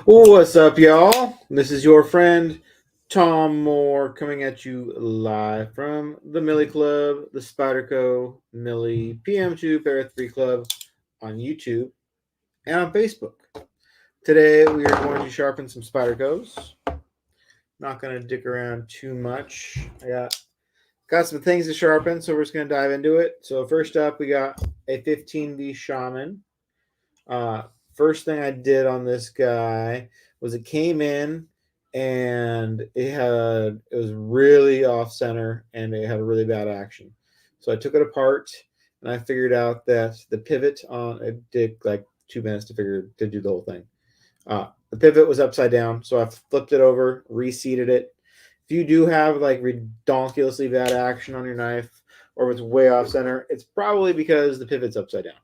What's up, y'all? This is your friend Tom Moore coming at you live from the Millie Club, the Spyder Millie PM2 Para 3 Club on YouTube and on Facebook. Today we are going to sharpen some Spydercos. Not going to dick around too much. I got some things to sharpen, so we're just going to dive into it. So first up, we got a 15V Shaman. First thing I did on this guy was it came in and it was really off center and it had a really bad action. So I took it apart and I figured out that the pivot on it took like 2 minutes to do the whole thing. The pivot was upside down, so I flipped it over, reseated it. If you do have like ridiculously bad action on your knife or if it's way off center, it's probably because the pivot's upside down.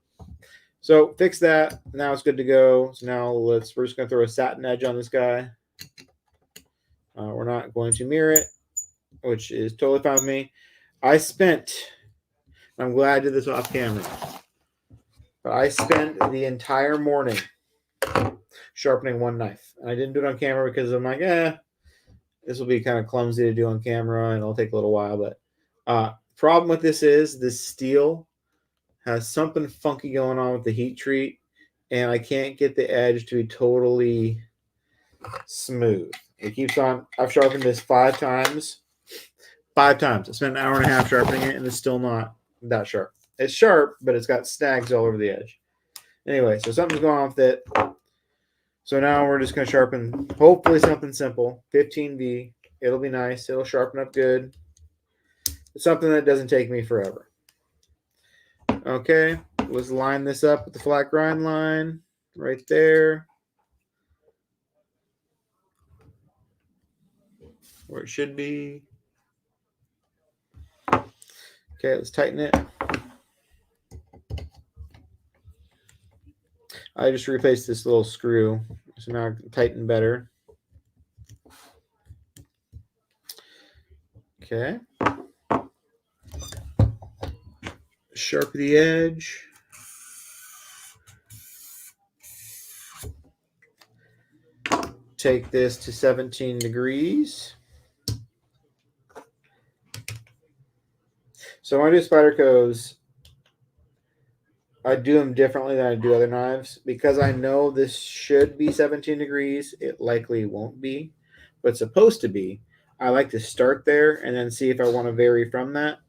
So fix that. Now it's good to go. So now we're just going to throw a satin edge on this guy. We're not going to mirror it, which is totally fine with me. I'm glad I did this off camera, but I spent the entire morning sharpening one knife. And I didn't do it on camera because I'm like, this will be kind of clumsy to do on camera and it'll take a little while. But problem with this is this steel has something funky going on with the heat treat, and I can't get the edge to be totally smooth. It keeps on. I've sharpened this 5 times. 5 times. I spent an hour and a half sharpening it, and it's still not that sharp. It's sharp, but it's got snags all over the edge. Anyway, so something's going on with it. So now we're just going to sharpen, hopefully something simple. 15V. It'll be nice. It'll sharpen up good. It's something that doesn't take me forever. Okay, let's line this up with the flat grind line right there, where it should be. Okay, let's tighten it. I just replaced this little screw, so now I can tighten better. Okay. Sharpen the edge. Take this to 17 degrees. So when I do Spydercos, I do them differently than I do other knives. Because I know this should be 17 degrees, it likely won't be, but it's supposed to be. I like to start there and then see if I want to vary from that.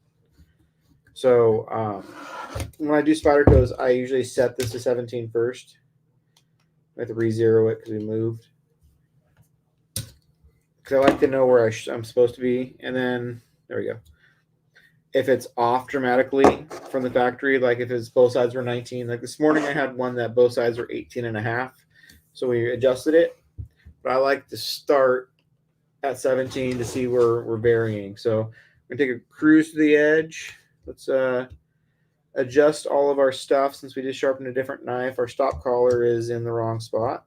So when I do Spydercos, I usually set this to 17 first. I have to re-zero it because we moved. Because I like to know where I'm supposed to be. And then, there we go. If it's off dramatically from the factory, like if it's both sides were 19, like this morning I had one that both sides were 18 and a half. So we adjusted it. But I like to start at 17 to see where we're varying. So I'm going to take a cruise to the edge. Let's adjust all of our stuff since we just sharpened a different knife. Our stop collar is in the wrong spot.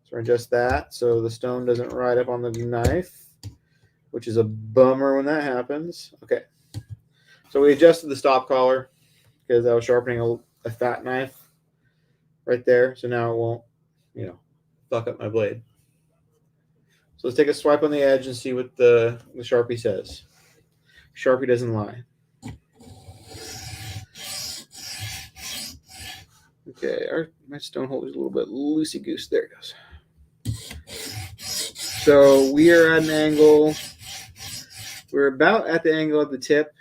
So we're going to adjust that so the stone doesn't ride up on the knife, which is a bummer when that happens. Okay. So we adjusted the stop collar because I was sharpening a fat knife right there. So now it won't, fuck up my blade. So let's take a swipe on the edge and see what the Sharpie says. Sharpie doesn't lie. Okay, my stone holder is a little bit loosey-goose. There it goes. So we are at an angle. We're about at the angle of the tip.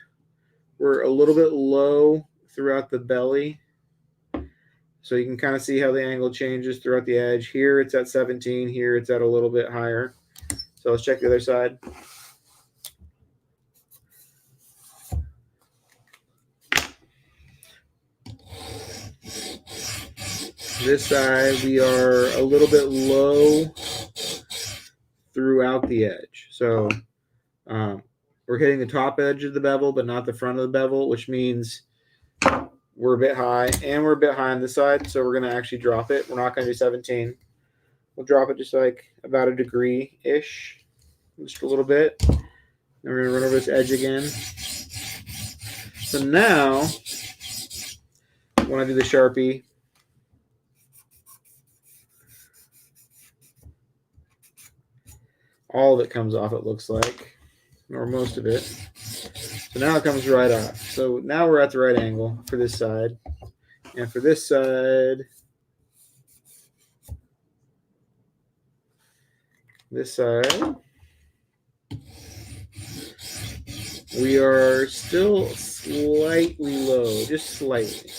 We're a little bit low throughout the belly. So you can kind of see how the angle changes throughout the edge. Here it's at 17. Here it's at a little bit higher. So let's check the other side. This side, we are a little bit low throughout the edge. So we're hitting the top edge of the bevel, but not the front of the bevel, which means we're a bit high, and we're a bit high on this side. So we're going to actually drop it. We're not going to do 17. We'll drop it just like about a degree-ish, just a little bit. Then we're going to run over this edge again. So now, when I do the Sharpie. All of it comes off, it looks like, or most of it. So now it comes right off. So now we're at the right angle for this side. And for this side, we are still slightly low, just slightly.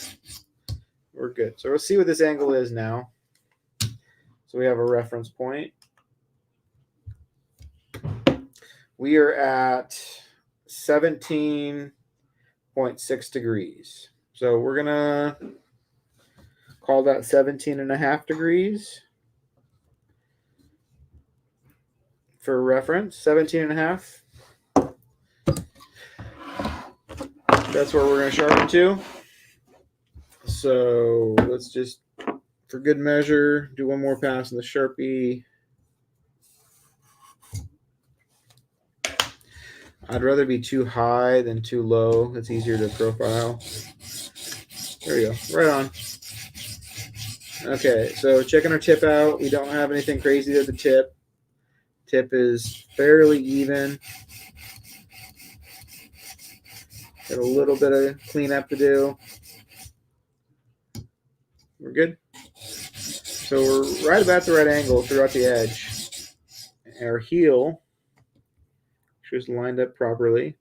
We're good. So we'll see what this angle is now. So we have a reference point. We are at 17.6 degrees. So we're going to call that 17.5 degrees for reference. 17.5. That's where we're going to sharpen to. So let's just, for good measure, do one more pass on the Sharpie. I'd rather be too high than too low. It's easier to profile. There we go. Right on. Okay, so checking our tip out. We don't have anything crazy at the tip. Tip is fairly even. Got a little bit of cleanup to do. We're good. So we're right about the right angle throughout the edge. Our heel just lined up properly.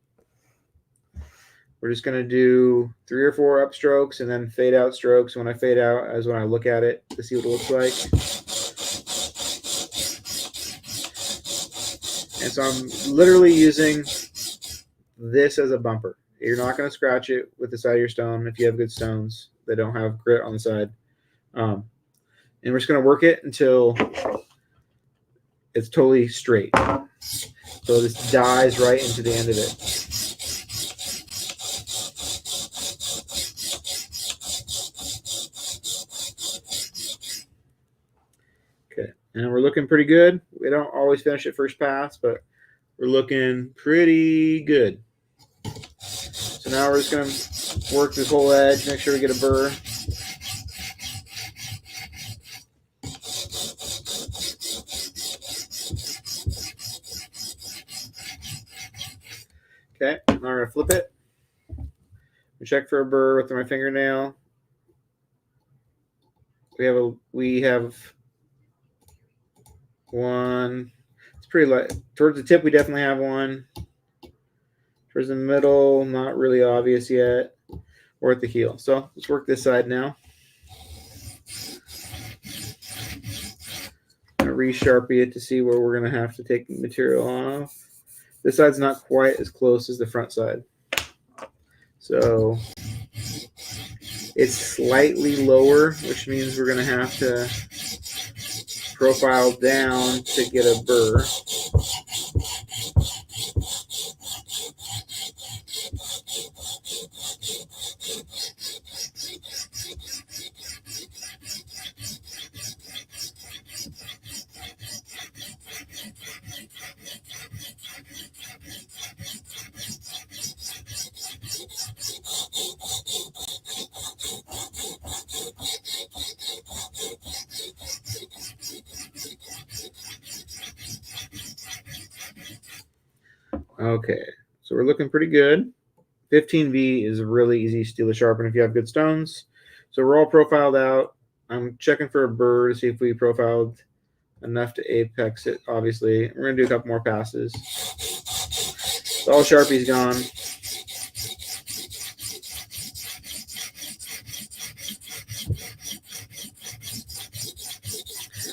We're just going to do 3 or 4 upstrokes and then fade out strokes. When I fade out is when I look at it to see what it looks like. And so I'm literally using this as a bumper. You're not going to scratch it with the side of your stone if you have good stones that don't have grit on the side. And we're just going to work it until it's totally straight. So this dies right into the end of it. Okay, and we're looking pretty good. We don't always finish it first pass, but we're looking pretty good. So now we're just going to work this whole edge, make sure we get a burr. Okay, now we're going to flip it. We check for a burr with my fingernail. We have one. It's pretty light. Towards the tip, we definitely have one. Towards the middle, not really obvious yet. Or at the heel. So let's work this side now. I'm going to re-sharpie it to see where we're going to have to take the material off. This side's not quite as close as the front side. So it's slightly lower, which means we're going to have to profile down to get a burr. Okay, so we're looking pretty good. 15V is really easy steel to sharpen if you have good stones. So we're all profiled out. I'm checking for a burr to see if we profiled enough to apex it, obviously. We're going to do a couple more passes. So all Sharpie's gone.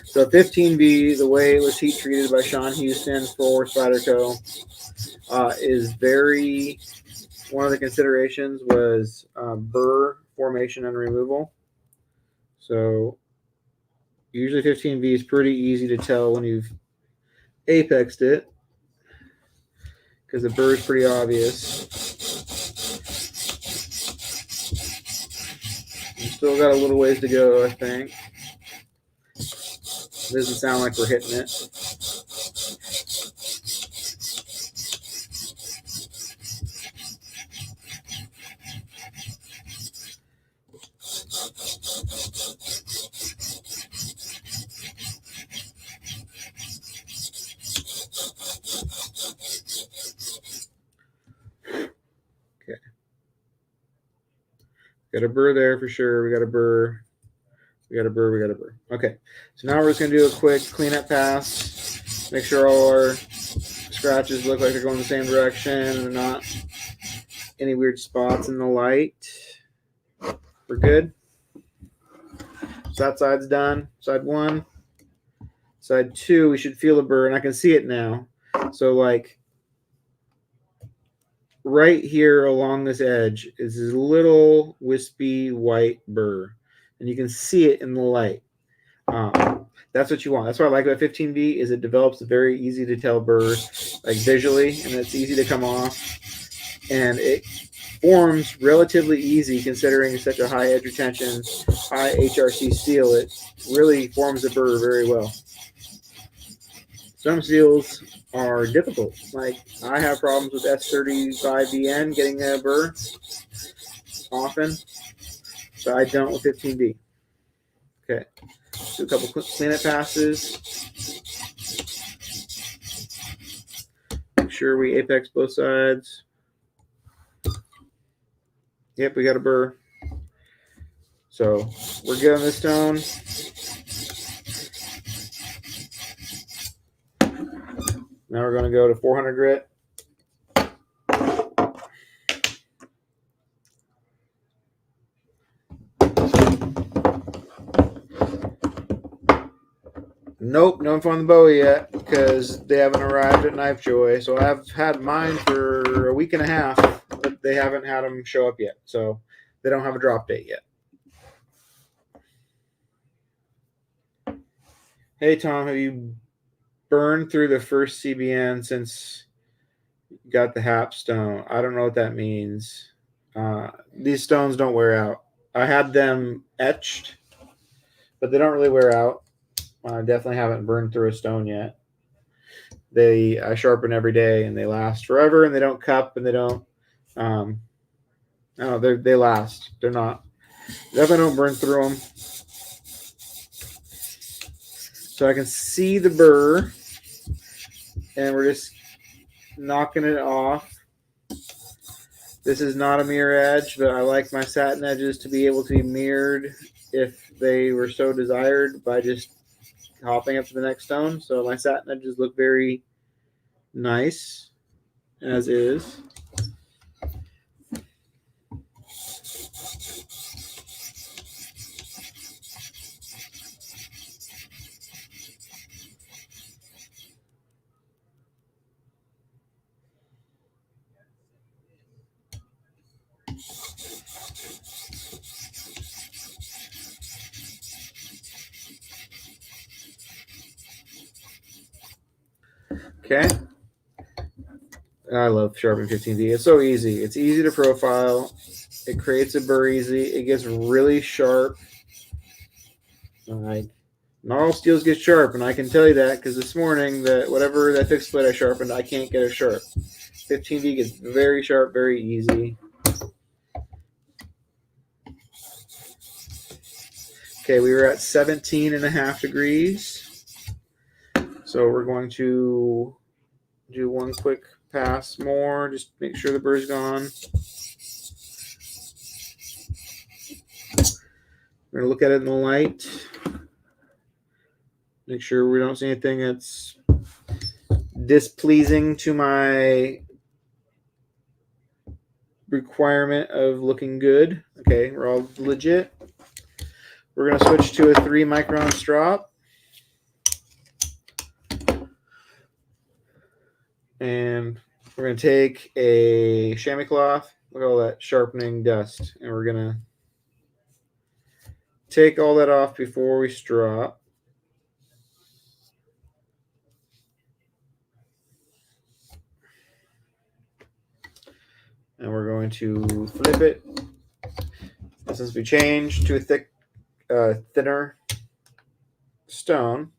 So 15V, the way it was heat treated by Sean Houston for Spyderco, is very, one of the considerations was burr formation and removal. So usually 15V is pretty easy to tell when you've apexed it because the burr is pretty obvious. We still got a little ways to go, I think. It doesn't sound like we're hitting it. Okay. Got a burr there for sure. We got a burr. We got a burr. We got a burr. Okay. So now we're just going to do a quick cleanup pass. Make sure all our scratches look like they're going the same direction and they're not any weird spots in the light. We're good. So that side's done. Side 1. Side 2, we should feel the burr, and I can see it now. So, like, right here along this edge is this little wispy white burr, and you can see it in the light. That's what you want. That's what I like about 15B is it develops a very easy to tell burr, like visually, and it's easy to come off, and it forms relatively easy considering such a high edge retention, high HRC steel. It really forms a burr very well. Some steels are difficult. Like I have problems with S35VN getting a burr often, but I don't with 15B. Okay, do a couple cleanup passes. Make sure we apex both sides. Yep, we got a burr. So we're good on this stone. Now we're going to go to 400 grit. Nope, no info on the Bowie yet because they haven't arrived at Knife Joy. So I've had mine for a week and a half, but they haven't had them show up yet. So they don't have a drop date yet. Hey, Tom, have you burned through the first CBN since you got the Hap stone? I don't know what that means. These stones don't wear out. I had them etched, but they don't really wear out. I definitely haven't burned through a stone yet. I sharpen every day, and they last forever, and they don't cup, and they don't. No, they last. They're not. Definitely don't burn through them. So I can see the burr, and we're just knocking it off. This is not a mirror edge, but I like my satin edges to be able to be mirrored if they were so desired by just hopping up to the next stone. So my satin edges look very nice as is. Okay. I love Sharpening 15D. It's so easy. It's easy to profile. It creates a burr easy. It gets really sharp. Like, not all steels get sharp, and I can tell you that because this morning, whatever that fixed plate I sharpened, I can't get it sharp. 15D gets very sharp, very easy. Okay, we were at 17.5 degrees. So we're going to do one quick pass more. Just make sure the burr's gone. We're going to look at it in the light. Make sure we don't see anything that's displeasing to my requirement of looking good. Okay, we're all legit. We're going to switch to a 3 micron strop. And we're going to take a chamois cloth. Look at all that sharpening dust. And we're going to take all that off before we strop. And we're going to flip it. And since we changed to a thinner stone,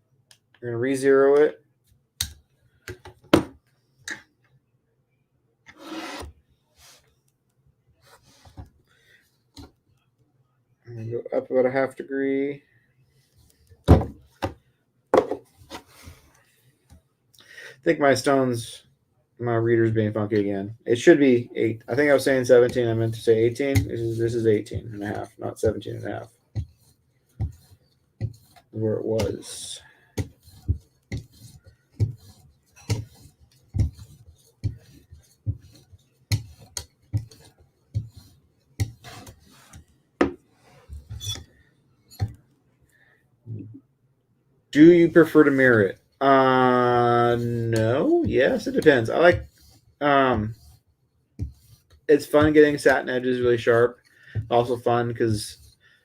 we're going to re-zero it. I'm going to go up about a half degree. I think my reader's being funky again. It should be 8. I think I was saying 17. I meant to say 18. This is 18 and a half, not 17 and a half. Where it was. Do you prefer to mirror it? No. Yes, it depends. I like it's fun getting satin edges really sharp. Also fun because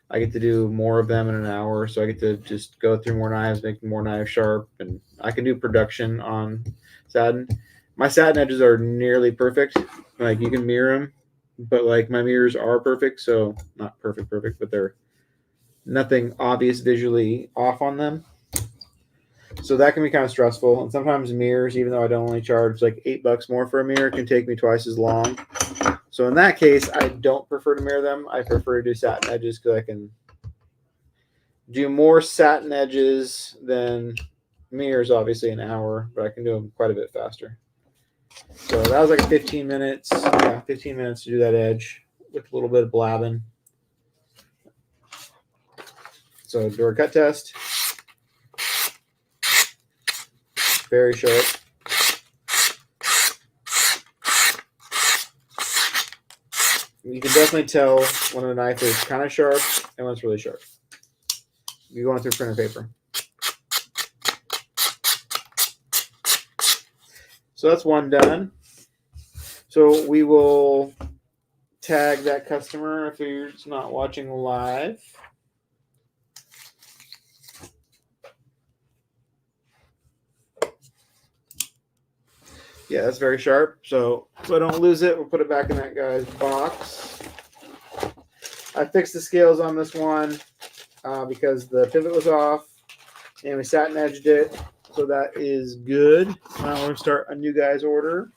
I get to do more of them in an hour, so I get to just go through more knives, make more knives sharp, and I can do production on satin. My satin edges are nearly perfect. Like you can mirror them, but like my mirrors are perfect, so not perfect, but they're nothing obvious visually off on them. So that can be kind of stressful. And sometimes mirrors, even though I don't only charge like $8 more for a mirror, can take me twice as long. So in that case, I don't prefer to mirror them. I prefer to do satin edges because I can do more satin edges than mirrors, obviously, an hour, but I can do them quite a bit faster. So that was like 15 minutes. Yeah, 15 minutes to do that edge with a little bit of blabbing. So do our cut test. Very sharp. You can definitely tell when a knife is kind of sharp and when it's really sharp. You're going through printer paper. So that's one done. So we will tag that customer if you're not watching live. Yeah, that's very sharp. So I don't lose it, we'll put it back in that guy's box. I fixed the scales on this one because the pivot was off and we satin edged it. So that is good. Now we're going to start a new guy's order.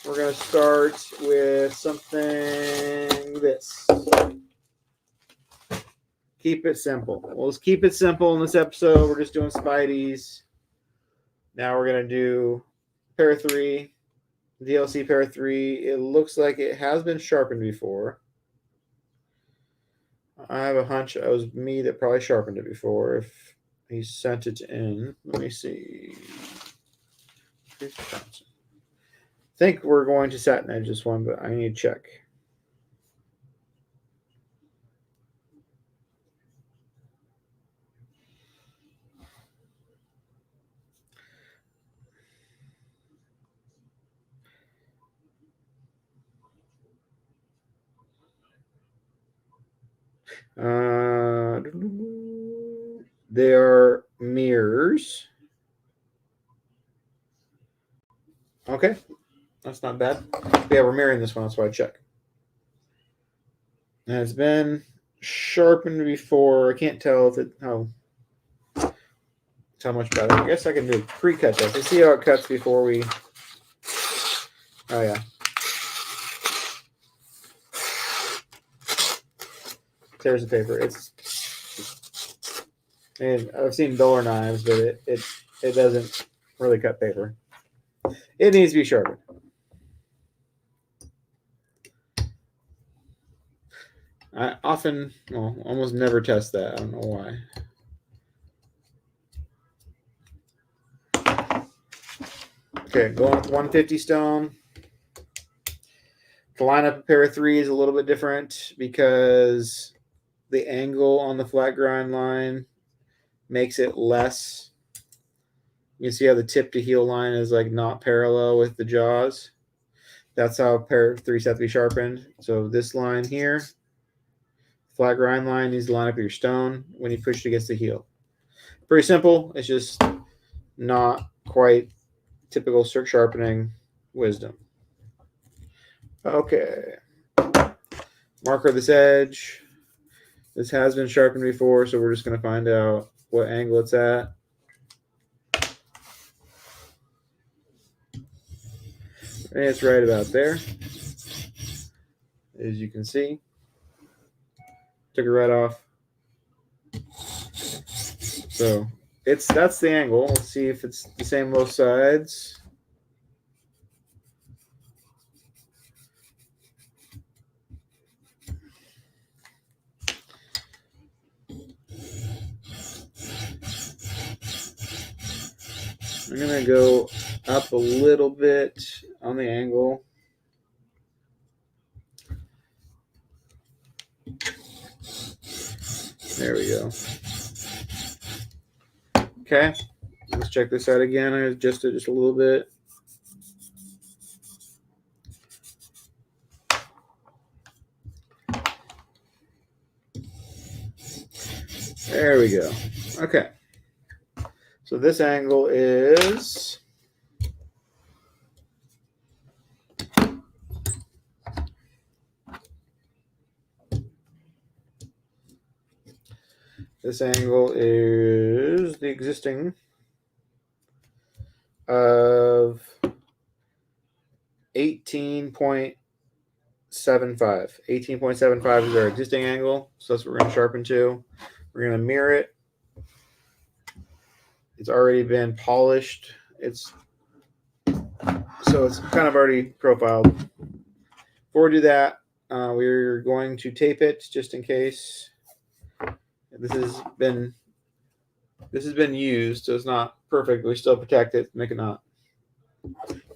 We're going to start with something this. Keep it simple. We'll just keep it simple in this episode. We're just doing Spydies. Now we're going to do pair 3, DLC pair 3. It looks like it has been sharpened before. I have a hunch it was me that probably sharpened it before if he sent it in. Let me see. I think we're going to satin edge this one, but I need to check. They are mirrors. Okay, that's not bad. Yeah, we're mirroring this one. That's why I check. And it's been sharpened before. I can't tell if it how much better. I guess I can do a pre-cut test. Let's see how it cuts before we. Oh yeah. Tears the paper. And I've seen duller knives, but it doesn't really cut paper. It needs to be sharpened. I often, almost never test that. I don't know why. Okay, going with 150 stone. To line up a pair of 3 is a little bit different because the angle on the flat grind line makes it less. You can see how the tip to heel line is like not parallel with the jaws. That's how pair 3s have to be sharpened. So this line here, flat grind line, needs to line up with your stone when you push it against the heel. Pretty simple. It's just not quite typical sharpening wisdom. Okay. Marker this edge. This has been sharpened before, so we're just going to find out what angle it's at. And it's right about there, as you can see. Took it right off. So that's the angle. Let's see if it's the same both sides. I'm gonna go up a little bit on the angle. There we go. Okay, let's check this out again. I adjusted just a little bit. There we go. Okay. So this angle is the existing of 18.75. 18.75 is our existing angle, so that's what we're going to sharpen to. We're going to mirror it. It's already been polished. So it's kind of already profiled. Before we do that, we're going to tape it just in case. This has been used, so it's not perfect. We still protect it, make it not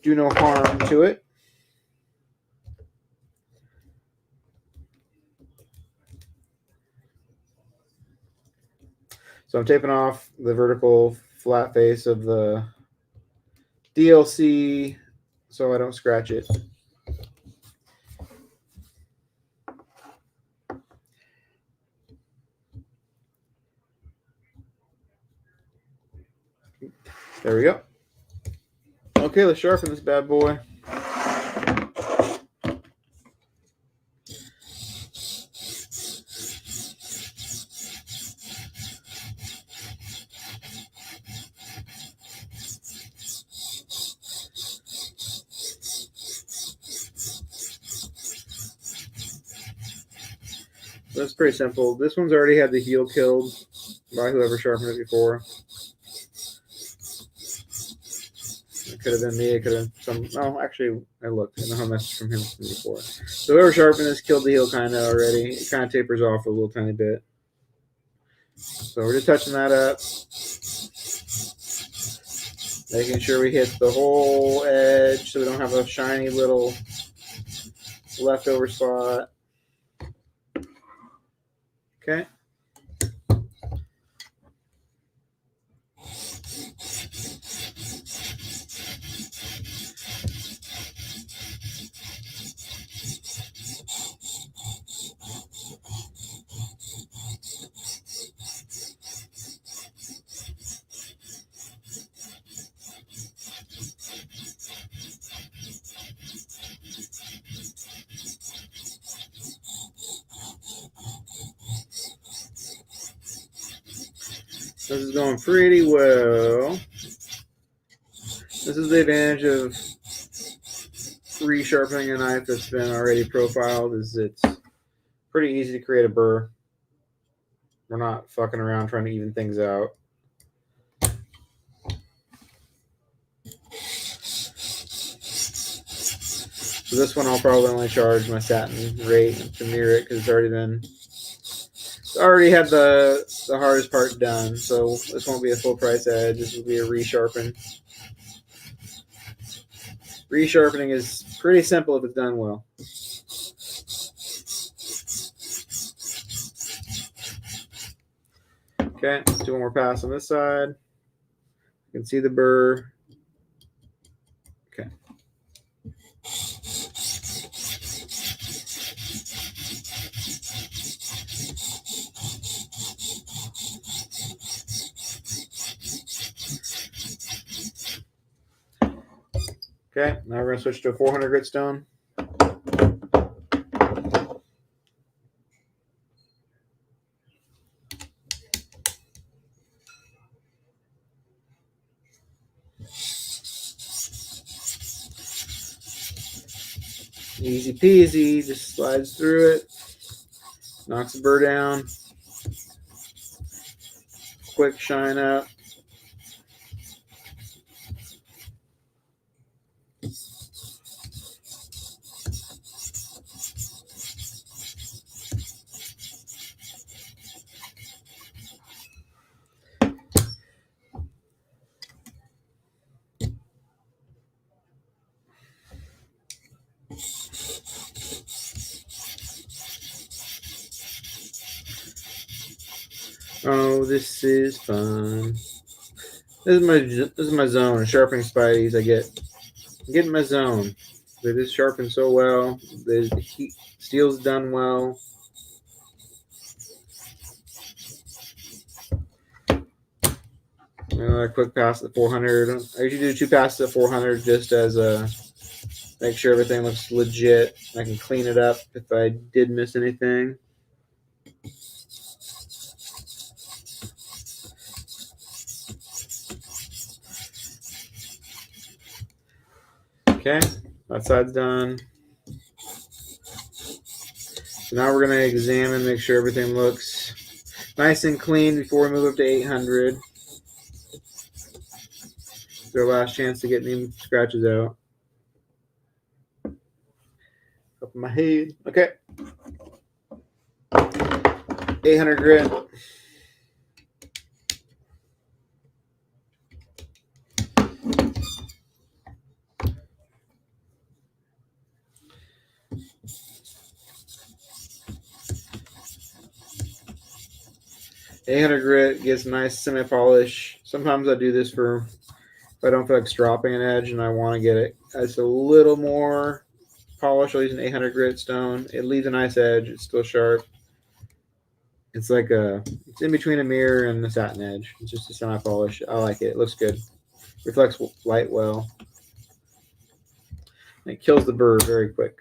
do no harm to it. So I'm taping off the vertical flat face of the DLC so I don't scratch it. There we go. Okay, let's sharpen this bad boy. That's pretty simple. This one's already had the heel killed by whoever sharpened it before. It could have been me. It could have been some. Oh, actually, I looked. I know how message from him before. So whoever sharpened this killed the heel kind of already. It kind of tapers off a little tiny bit. So we're just touching that up. Making sure we hit the whole edge so we don't have a shiny little leftover spot. Okay. This is going pretty well. This is the advantage of resharpening a knife that's been already profiled, is it's pretty easy to create a burr. We're not fucking around trying to even things out. So this one I'll probably only charge my satin rate to mirror it because it's already had the hardest part done. So this won't be a full price edge. This will be a resharpen. Resharpening is pretty simple if it's done well. Okay, let's do one more pass on this side. You can see the burr. Okay. Okay, now we're going to switch to a 400 grit stone. Easy peasy, just slides through it. Knocks the burr down. Quick shine up. Oh, this is fun. This is my zone. Sharpening Spydies. I get in my zone. They just sharpen so well. The steel's done well. A quick pass at 400. I usually do 2 passes at 400 just as a make sure everything looks legit. I can clean it up if I did miss anything. Okay, that side's done. So now we're going to examine, make sure everything looks nice and clean before we move up to 800. It's our last chance to get any scratches out. Up in my head. Okay. 800 grit. Grit gets nice semi-polish. Sometimes I do this for if I don't feel like stropping an edge and I want to get it as a little more polish. I'll use an 800 grit stone. It leaves a nice edge. It's still sharp. It's like it's in between a mirror and the satin edge. It's just a semi-polish. I like it. It looks good. Reflects light well. It kills the burr very quick.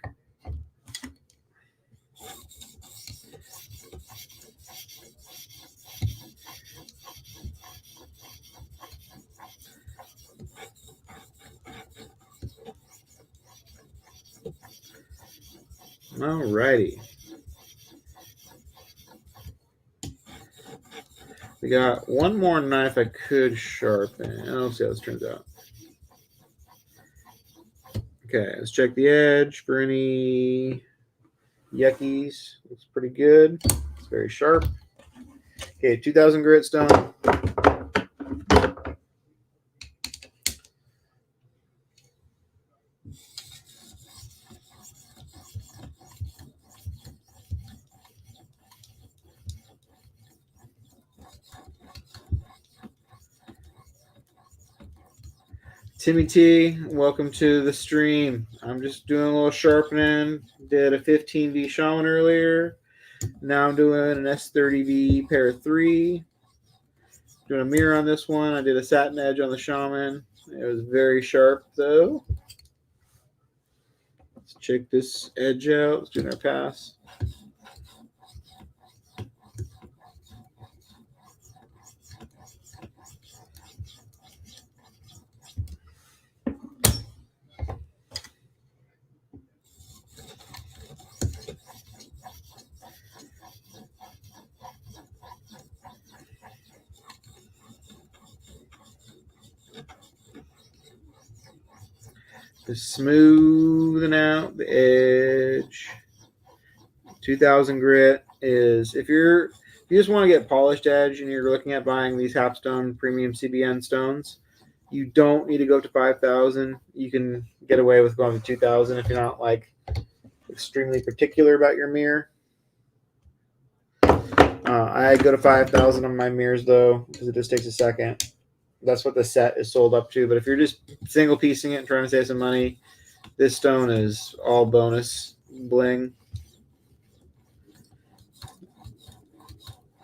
Alrighty. We got one more knife I could sharpen. Let's see how this turns out. Okay, let's check the edge for any yuckies. Looks pretty good. It's very sharp. Okay, 2000 grit stone. Timmy T, welcome to the stream. I'm just doing a little sharpening. Did a 15V shaman earlier. Now I'm doing an S30V pair 3. Doing a mirror on this one. I did a satin edge on the shaman. It was very sharp though. Let's check this edge out. Let's do our pass. Just smoothing out the edge. 2000 grit is if you just want to get polished edge and you're looking at buying these Halfstone premium CBN stones, you don't need to go up to 5,000. You can get away with going to 2,000 if you're not like extremely particular about your mirror. I go to 5,000 on my mirrors though because it just takes a second. That's what the set is sold up to. But if you're just single piecing it and trying to save some money, this stone is all bonus bling.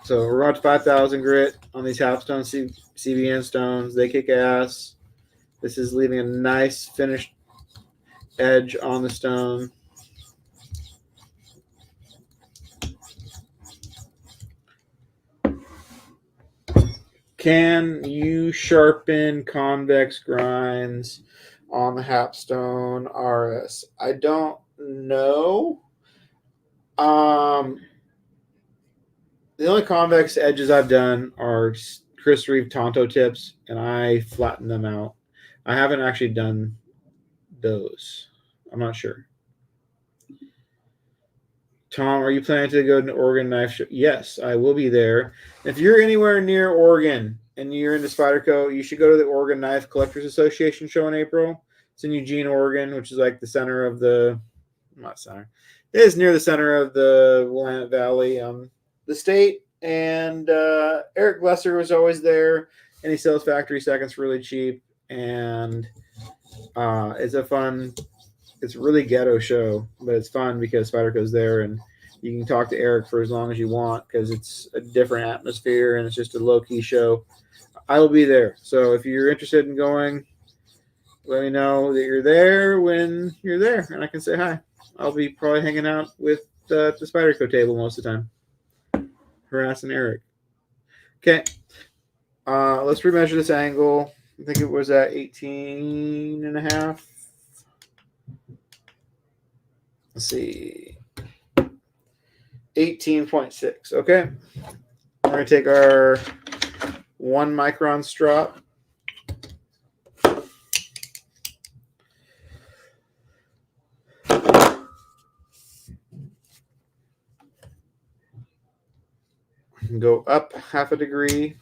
So we're about 5,000 grit on these Halfstone CBN stones. They kick ass. This is leaving a nice finished edge on the stone. Can you sharpen convex grinds on the Halfstone RS? I don't know. The only convex edges I've done are Chris Reeve Tonto tips, and I flatten them out. I haven't actually done those. I'm not sure. Tom, are you planning to go to an Oregon knife show? Yes, I will be there. If you're anywhere near Oregon and you're into Spyderco, you should go to the Oregon Knife Collectors Association show in April. It's in Eugene, Oregon, which is like the center of the not center. It is near the center of the Willamette Valley, the state. And Eric Lesser was always there, and he sells factory seconds really cheap. And it's a fun, it's a really ghetto show, but it's fun because Spyderco's there, and you can talk to Eric for as long as you want because it's a different atmosphere and it's just a low key show. I will be there, so if you're interested in going, let me know that you're there when you're there, and I can say hi. I'll be probably hanging out with the Spyderco table most of the time, harassing Eric. Okay, let's remeasure this angle. I think it was at 18 and a half. Let's see. 18.6. Okay. We're going to take our 1 micron strop. Go up half a degree.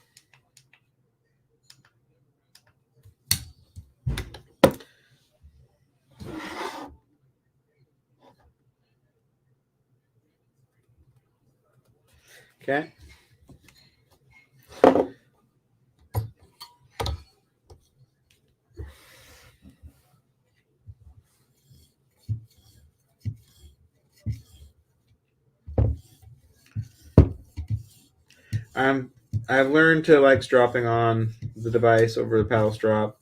Okay. I've learned to like stropping on the device over the paddle strop.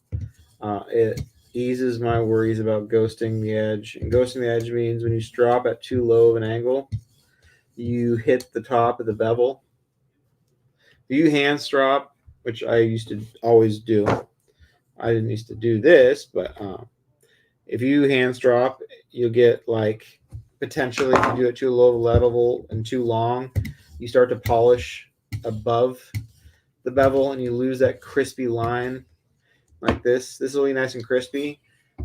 It eases my worries about ghosting the edge. And ghosting the edge means when you strop at too low of an angle, you hit the top of the bevel. If you hand strop, which I used to always do, I didn't used to do this, but if you hand strop, you'll get like potentially if you do it too low level and too long, you start to polish above the bevel and you lose that crispy line like this. This will be nice and crispy,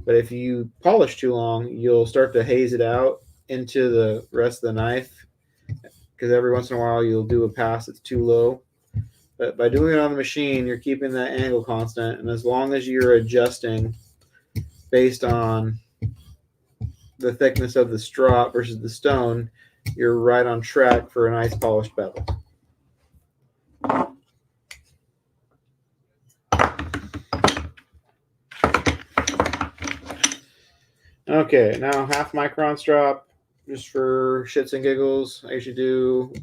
but if you polish too long, you'll start to haze it out into the rest of the knife because every once in a while you'll do a pass that's too low. But by doing it on the machine, you're keeping that angle constant, and as long as you're adjusting based on the thickness of the strop versus the stone, you're right on track for a nice polished bevel. Okay, now half micron strop, just for shits and giggles. I usually do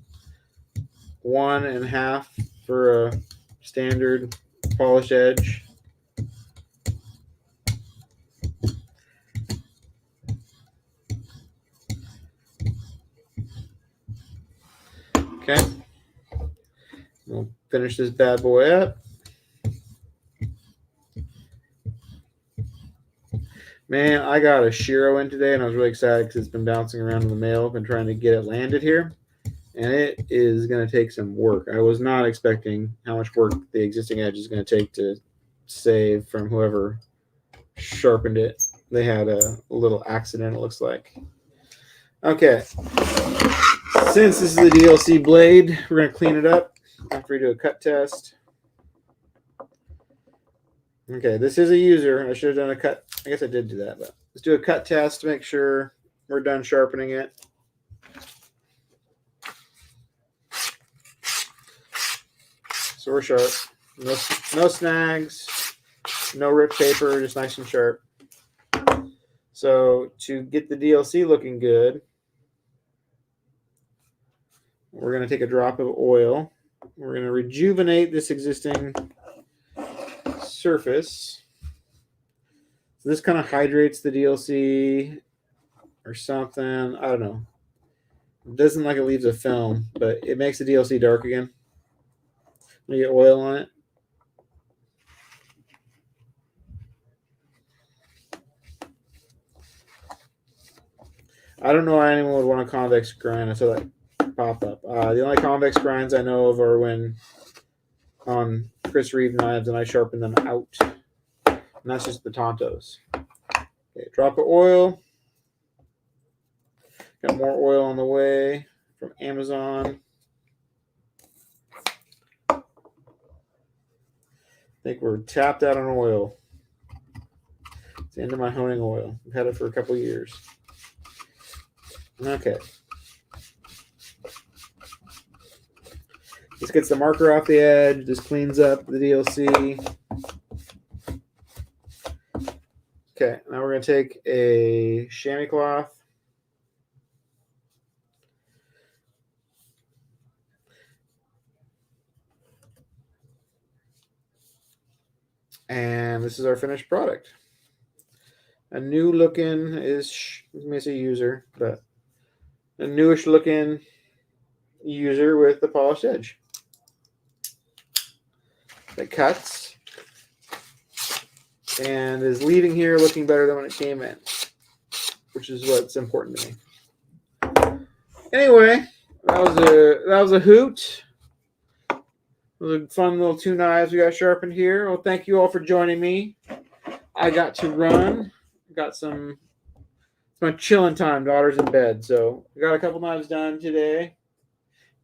1.5 for a standard polished edge. Okay, we'll finish this bad boy up. Man, I got a Shiro in today, and I was really excited because it's been bouncing around in the mail. I've been trying to get it landed here, and it is going to take some work. I was not expecting how much work the existing edge is going to take to save from whoever sharpened it. They had a little accident, it looks like. Okay. Since this is the DLC blade, we're going to clean it up after we do a cut test. Okay, this is a user. I should have done a cut. I guess I did do that, but let's do a cut test to make sure we're done sharpening it. So we're sharp. No snags, no ripped paper, just nice and sharp. So to get the DLC looking good, we're going to take a drop of oil. We're going to rejuvenate this existing surface. So this kind of hydrates the DLC or something. I don't know. It doesn't like it leaves a film, but it makes the DLC dark again. When you get oil on it. I don't know why anyone would want a convex grind. I saw that pop up. The only convex grinds I know of are when on Chris Reeve knives, and I sharpen them out. And that's just the Tontos. Okay, drop of oil. Got more oil on the way from Amazon. I think we're tapped out on oil. It's the end of my honing oil. I've had it for a couple years. Okay. This gets the marker off the edge. This cleans up the DLC. Okay, now we're going to take a chamois cloth. And this is our finished product. A new looking let me say user, but a newish looking user with the polished edge. That cuts and is leaving here looking better than when it came in, which is what's important to me. Anyway, that was a hoot. It was a fun little 2 knives we got sharpened here. Well, thank you all for joining me. I got to run. Got some. It's my chilling time. Daughter's in bed, so I got a couple knives done today,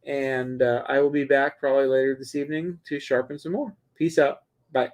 and I will be back probably later this evening to sharpen some more. Peace out. Bye.